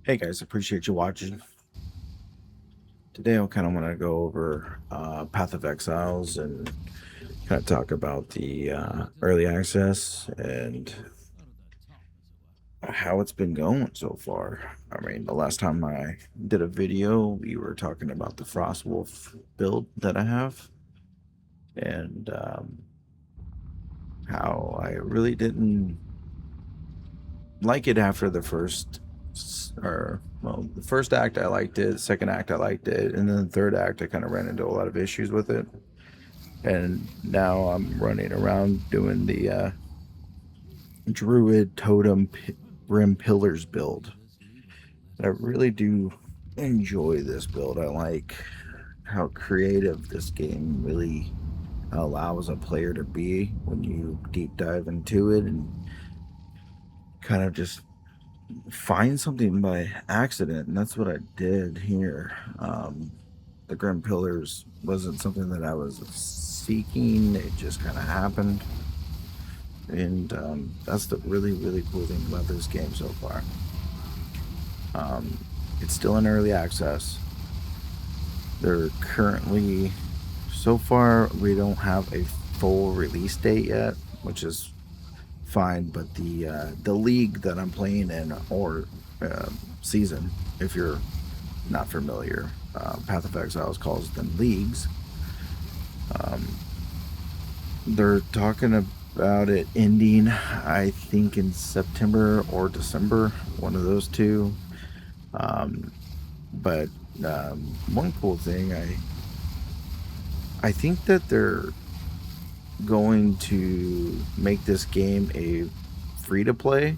Hey guys, appreciate you watching. Today I kind of want to go over Path of Exiles and kind of talk about the early access and how it's been going so far. I mean, the last time I did a video, we were talking about the Frostwolf build that I have and how I really didn't like it after the the first act I liked it, second act I liked it, and then the third act I kind of ran into a lot of issues with it. And now I'm running around doing the Druid Totem Rim Pillars build. And I really do enjoy this build. I like how creative this game really allows a player to be when you deep dive into it and kind of just find something by accident. And that's what I did here. The Grim Pillars wasn't something that I was seeking, it just kind of happened. And that's the really cool thing about this game so far. It's still in early access. They're currently, so far, we don't have a full release date yet, which is fine. But the league that I'm playing in, or season, if you're not familiar, Path of Exiles calls them leagues. They're talking about it ending, I think, in September or December, one of those two. But one cool thing, I think that they're going to make this game a free to play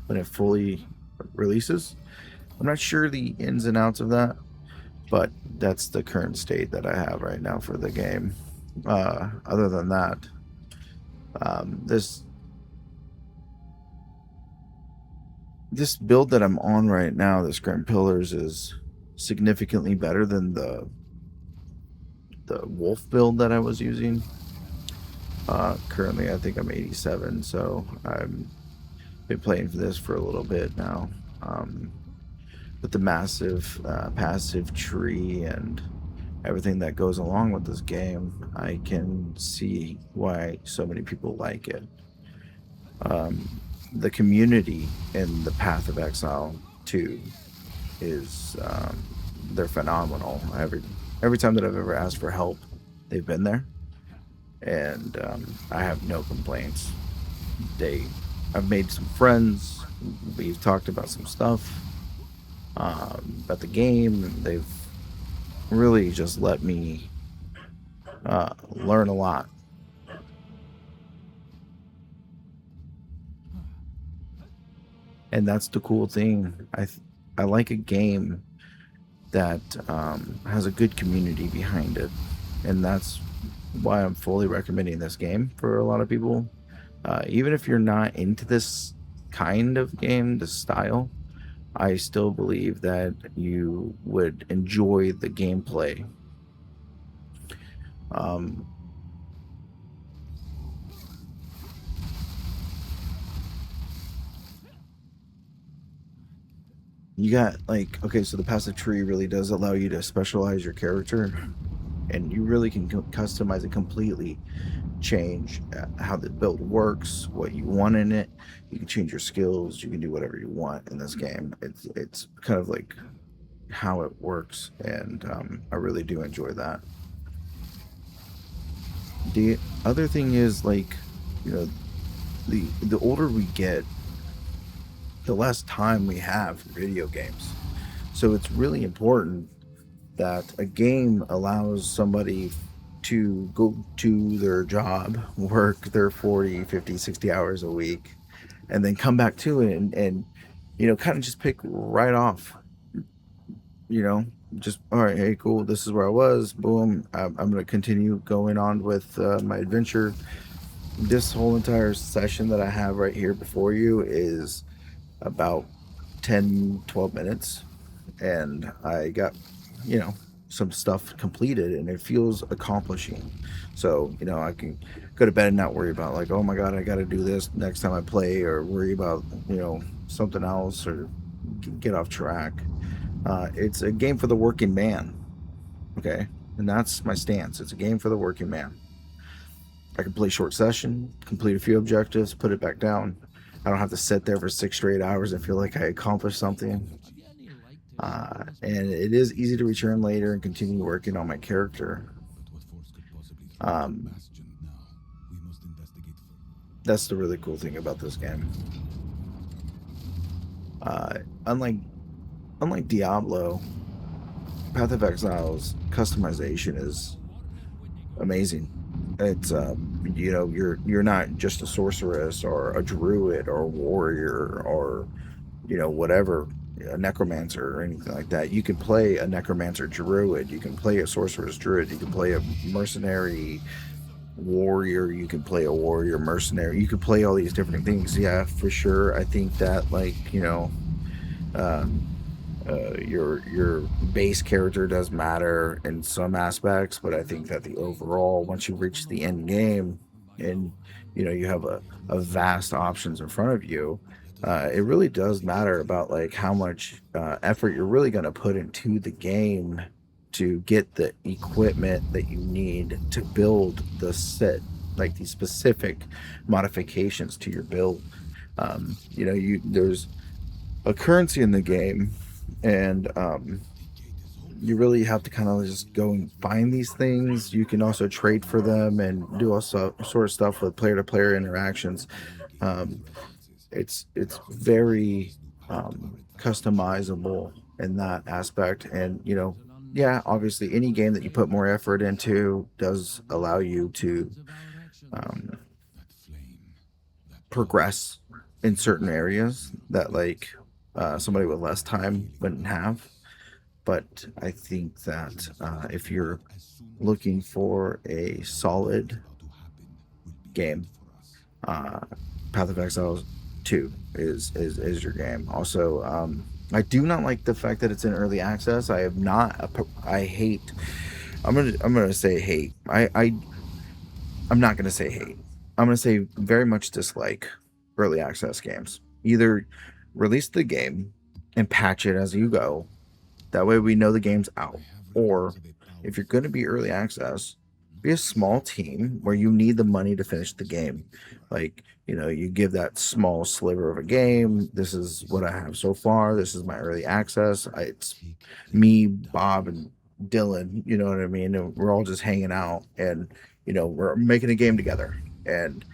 when it fully releases. I'm not sure the ins and outs of that, but that's the current state that I have right now for the game. Other than that, this build that I'm on right now, this Grim Pillars, is significantly better than the Wolf build that I was using. Currently, I think I'm 87, so I've been playing for this for a little bit now. With the massive passive tree and everything that goes along with this game, I can see why so many people like it. The community in the Path of Exile 2 is they're phenomenal. Every time that I've ever asked for help, they've been there, and I have no complaints. I've made some friends. We've talked about some stuff about the game. They've really just let me learn a lot. And that's the cool thing. I like a game that has a good community behind it, and that's why I'm fully recommending this game for a lot of people. Even if you're not into this kind of game, this style, I still believe that you would enjoy the gameplay. You got, like, okay, so the passive tree really does allow you to specialize your character, and you really can customize it completely, change how the build works, what you want in it. You can change your skills, you can do whatever you want in this game. It's kind of like how it works, and I really do enjoy that. The other thing is, like, you know, the older we get, the less time we have for video games. So it's really important that a game allows somebody to go to their job, work their 40, 50, 60 hours a week, and then come back to it and kind of just pick right off, just, all right, hey, cool, this is where I was, boom, I'm going to continue going on with my adventure. This whole entire session that I have right here before you is about 10-12 minutes, and I got some stuff completed, and it feels accomplishing. So I can go to bed and not worry about, like, oh my god, I got to do this next time I play, or worry about something else, or get off track. It's a game for the working man. Okay, and that's my stance. It's a game for the working man. I can play short session, complete a few objectives, put it back down. I don't have to sit there for 6 straight hours and feel like I accomplished something. And it is easy to return later and continue working on my character. That's the really cool thing about this game. Unlike Diablo, Path of Exile's customization is amazing. It's you know, you're not just a sorceress or a druid or a warrior or, you know, whatever, a necromancer or anything like that. You can play a necromancer druid, you can play a sorceress druid, you can play a mercenary warrior, you can play a warrior mercenary, you can play all these different things. Yeah, for sure. I think that, like, you know, your base character does matter in some aspects, but I think that the overall, once you reach the end game and, you know, you have a vast options in front of you, it really does matter about like how much effort you're really going to put into the game to get the equipment that you need to build the set, like these specific modifications to your build. You know, there's a currency in the game, and you really have to kind of just go and find these things. You can also trade for them and do all sort of stuff with player-to-player interactions. It's very customizable in that aspect, and, you know, yeah, obviously any game that you put more effort into does allow you to progress in certain areas that, like, somebody with less time wouldn't have. But I think that if you're looking for a solid game, Path of Exile 2 is your game. Also, I do not like the fact that it's in early access. I have not. I hate. I'm gonna say hate. I'm not gonna say hate. I'm gonna say very much dislike early access games. Either release the game and patch it as you go. That way we know the game's out. Or if you're going to be early access, be a small team where you need the money to finish the game. Like, you know, you give that small sliver of a game. This is what I have so far. This is my early access. It's me, Bob, and Dylan. You know what I mean? And we're all just hanging out, and, you know, we're making a game together. And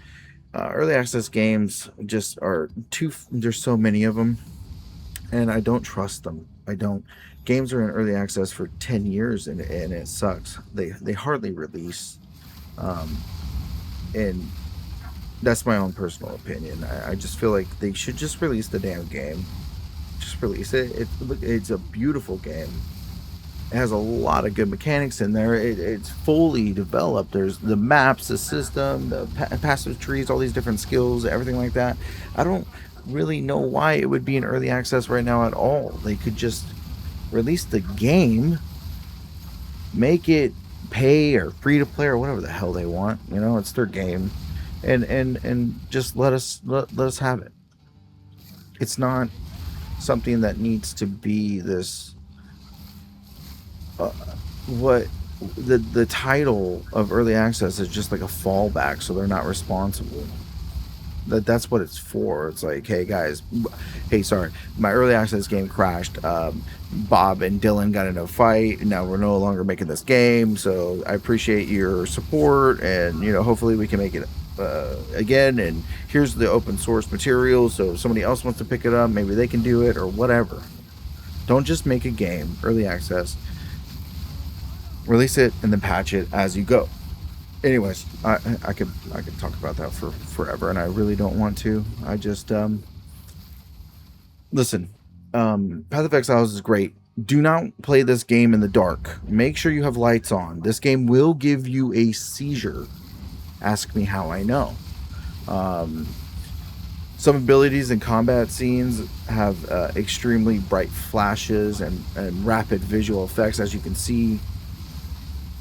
early access games just are there's so many of them, and I don't trust them. I don't. Games are in early access for 10 years, and it sucks. They hardly release, and that's my own personal opinion. I just feel like they should just release the damn game. Just release it. It's a beautiful game. It has a lot of good mechanics in there. It's fully developed. There's the maps, the system, the passive trees, all these different skills, everything like that. I don't really know why it would be in early access right now at all. They could just release the game, make it pay or free to play or whatever the hell they want. You know, it's their game, and just let us have it. It's not something that needs to be this. What the title of early access is just like a fallback, so they're not responsible. That's what it's for. It's like, hey guys, hey, sorry, my early access game crashed. Bob and Dylan got into a fight. Now we're no longer making this game, so I appreciate your support, and, you know, hopefully we can make it again. And here's the open source material, so if somebody else wants to pick it up, maybe they can do it or whatever. Don't just make a game early access, release it, and then patch it as you go. Anyways, I could talk about that for forever, and I really don't want to. I just listen. Path of Exiles is great. Do not play this game in the dark. Make sure you have lights on. This game will give you a seizure. Ask me how I know. Some abilities and combat scenes have extremely bright flashes and rapid visual effects, as you can see.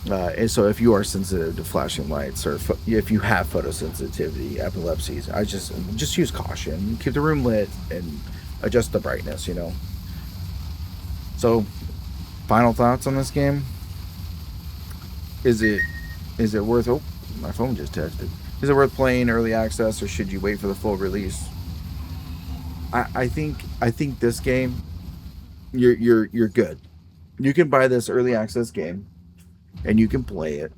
And so if you are sensitive to flashing lights, or if you have photosensitivity, epilepsies, I just use caution. Keep the room lit, and adjust the brightness, you know. So, final thoughts on this game? Is it worth? Oh, my phone just texted. Is it worth playing early access, or should you wait for the full release? I think this game, you're good. You can buy this early access game, and you can play it.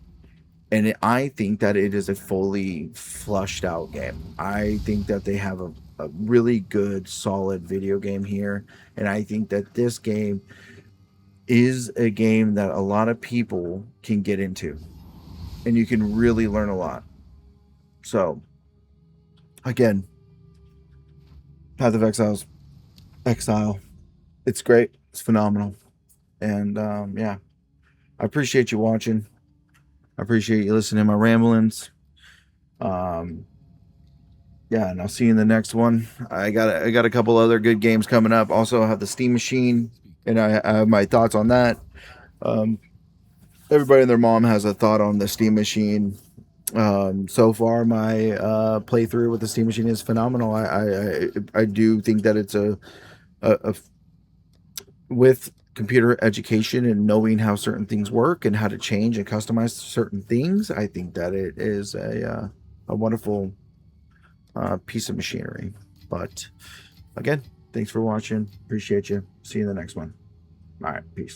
And I think that it is a fully flushed out game. I think that they have a really good, solid video game here, and I think that this game is a game that a lot of people can get into, and you can really learn a lot. So, again, Path of Exile. It's great. It's phenomenal. And yeah, I appreciate you watching. I appreciate you listening to my ramblings. Um, yeah, and I'll see you in the next one. I got a couple other good games coming up. Also, I have the Steam Machine, and I have my thoughts on that. Um, everybody and their mom has a thought on the Steam Machine. So far, my playthrough with the Steam Machine is phenomenal. I do think that it's a with computer education and knowing how certain things work and how to change and customize certain things. I think that it is a wonderful piece of machinery. But again, thanks for watching. Appreciate you. See you in the next one. All right, peace.